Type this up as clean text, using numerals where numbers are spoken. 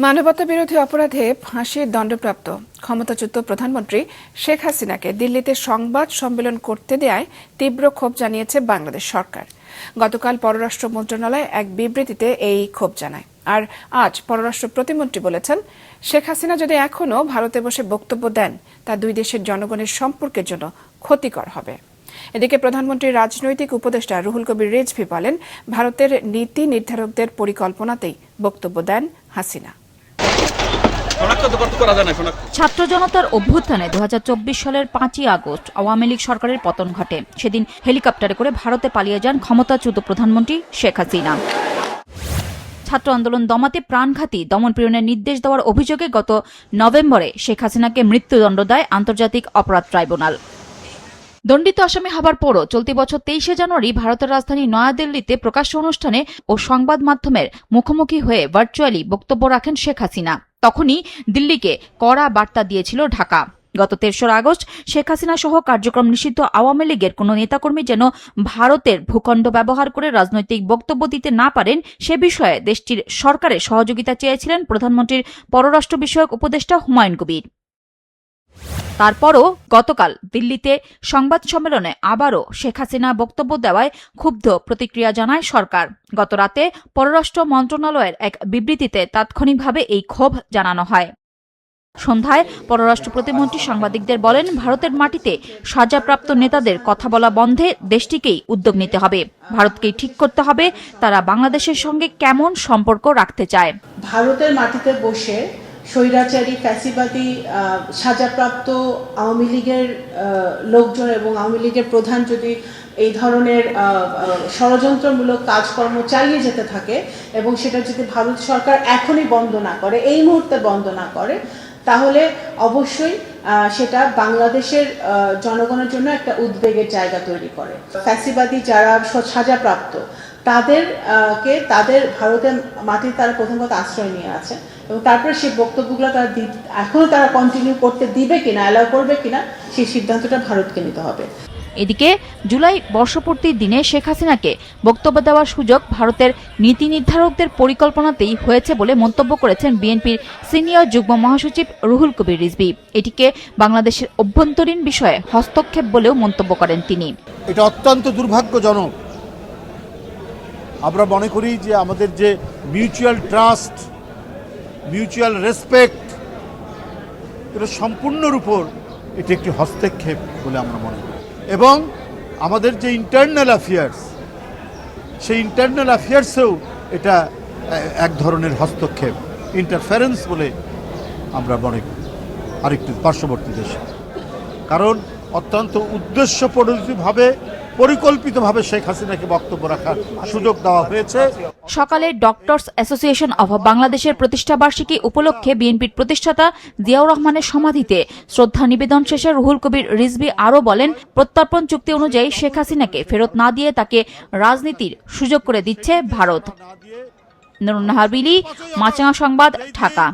মানবতা বিরোধী অপরাধে ফাঁসির দণ্ডপ্রাপ্ত ক্ষমতাচ্যুত প্রধানমন্ত্রী শেখ হাসিনাকে দিল্লিতে সংবাদ সম্মেলন করতে দেয়ায় তীব্র ক্ষোভ জানিয়েছে বাংলাদেশ সরকার। গতকাল পররাষ্ট্র মন্ত্রণালয় এক বিবৃতিতে এই ক্ষোভ জানায়। আর আজ পররাষ্ট্র প্রতিমন্ত্রী বলেছেন, শেখ হাসিনা যদি এখনও ভারতে বসে বক্তব্য দেন তা দুই দেশের জনগণের সম্পর্কের জন্য ক্ষতিকর হবে। এদিকে প্রধানমন্ত্রীর রাজনৈতিক উপদেষ্টা রুহুল কবির রিজভী বলেন, ভারতের নীতি নির্ধারকদের পরিকল্পনাতেই বক্তব্য দেন হাসিনা। ছাত্র জনতার অভ্যুত্থানে 2024 সালের 5ই আগস্ট আওয়ামী লীগ সরকারের পতন ঘটে। সেদিন হেলিকপ্টারে করে ভারতে পালিয়ে যান ক্ষমতাচ্যুত প্রধানমন্ত্রী শেখ হাসিনা। ছাত্র আন্দোলন দমাতে প্রাণঘাতী দমনপীড়নের নির্দেশ দেওয়ার অভিযোগে গত নভেম্বরে শেখ হাসিনাকে মৃত্যুদণ্ড দেয় আন্তর্জাতিক অপরাধ ট্রাইব্যুনাল। দণ্ডিত আসামি হবার পরও চলতি বছর 23শে জানুয়ারি ভারতের রাজধানী নয়াদিল্লিতে প্রকাশ্য অনুষ্ঠানে ও সংবাদ মাধ্যমের মুখোমুখি হয়ে ভার্চুয়ালি বক্তব্য রাখেন শেখ হাসিনা। তখনই দিল্লিকে কড়া বার্তা দিয়েছিল ঢাকা। গত 3রা আগস্ট শেখ হাসিনা সহ কার্যক্রম নিষিদ্ধ আওয়ামী লীগের কোনো নেতাকর্মী যেন ভারতের ভূখণ্ড ব্যবহার করে রাজনৈতিক বক্তব্য দিতে না পারেন সে বিষয়ে দেশটির সরকারের সহযোগিতা চেয়েছিলেন প্রধানমন্ত্রীর পররাষ্ট্র বিষয়ক উপদেষ্টা হুমায়ুন কবির। তারপরও গতকাল দিল্লিতে সংবাদ সম্মেলনে আবারও শেখ হাসিনা বক্তব্য দেওয়ায় ক্ষুব্ধ প্রতিক্রিয়া জানায় সরকার। গতরাতে পররাষ্ট্র মন্ত্রণালয়ের এক বিবৃতিতে তাৎক্ষণিকভাবে এই ক্ষোভ জানানো হয়। সন্ধ্যায় পররাষ্ট্র প্রতিমন্ত্রী সাংবাদিকদের বলেন, ভারতের মাটিতে সাজাপ্রাপ্ত নেতাদের কথা বলা বন্ধে দেশটিকেই উদ্যোগ নিতে হবে। ভারতকেই ঠিক করতে হবে তারা বাংলাদেশের সঙ্গে কেমন সম্পর্ক রাখতে চায়। ভারতের মাটিতে বসে স্বৈরাচারী ফ্যাসিবাদী সাজাপ্রাপ্ত আওয়ামী লীগের লোকজন এবং আওয়ামী লীগের প্রধান যদি এই ধরনের ষড়যন্ত্রমূলক কাজকর্ম চালিয়ে যেতে থাকে এবং সেটা যদি ভারত সরকার এখনই বন্ধ না করে, এই মুহূর্তে বন্ধ না করে, তাহলে অবশ্যই সেটা বাংলাদেশের জনগণের জন্য একটা উদ্বেগের জায়গা তৈরি করে। ফ্যাসিবাদী যারা সাজাপ্রাপ্ত তাদের ভারতের মাটিতে তারা প্রথম কথা আশ্রয় নিয়ে আছে এবং তারপরে সেই বক্তব্যগুলো তারা এখনো তারা কন্টিনিউ করতে দিবে কিনা, অ্যালাউ করবে কিনা, সেই সিদ্ধান্তটা ভারতকে নিতে হবে। এদিকে জুলাই বর্ষপূর্তির দিনে শেখ হাসিনাকে বক্তব্য দেওয়ার সুযোগ ভারতের নীতি নির্ধারকদের পরিকল্পনাতেই হয়েছে বলে মন্তব্য করেছেন বিএনপির সিনিয়র যুগ্ম মহাসচিব রুহুল কবির রিজভী। এটিকে বাংলাদেশের অভ্যন্তরীণ বিষয়ে হস্তক্ষেপ বলেও মন্তব্য করেন তিনি। এটা অত্যন্ত দুর্ভাগ্যজনক। আমরা মনে করি যে আমাদের যে মিউচুয়াল ট্রাস্ট, মিউচুয়াল রেসপেক্ট, এটা সম্পূর্ণর উপর এটি একটি হস্তক্ষেপ বলে আমরা মনে করি। এবং আমাদের যে ইন্টারনাল অ্যাফেয়ার্স, সেই ইন্টারনাল অ্যাফেয়ার্সেও এটা এক ধরনের হস্তক্ষেপ, ইন্টারফারেন্স বলে আমরা মনে করি আরেকটি পার্শ্ববর্তী দেশে। কারণ অত্যন্ত পরিকল্পিতভাবে শেখ হাসিনাকে বক্তব্য রাখার সুযোগ দেওয়া হয়েছে। সকালে ডক্টরস অ্যাসোসিয়েশন অব বাংলাদেশের প্রতিষ্ঠাবার্ষিকী উপলক্ষে বিএনপির প্রতিষ্ঠাতা জিয়াউর রহমানের সমাধিতে শ্রদ্ধা নিবেদন শেষে রুহুল কবির রিজভী আরও বলেন, প্রত্যর্পণ চুক্তি অনুযায়ী শেখ হাসিনাকে ফেরত না দিয়ে তাকে রাজনীতির সুযোগ করে দিচ্ছে ভারত। নুরুন নাহার বিলি, মাছরাঙা সংবাদ, ঢাকা।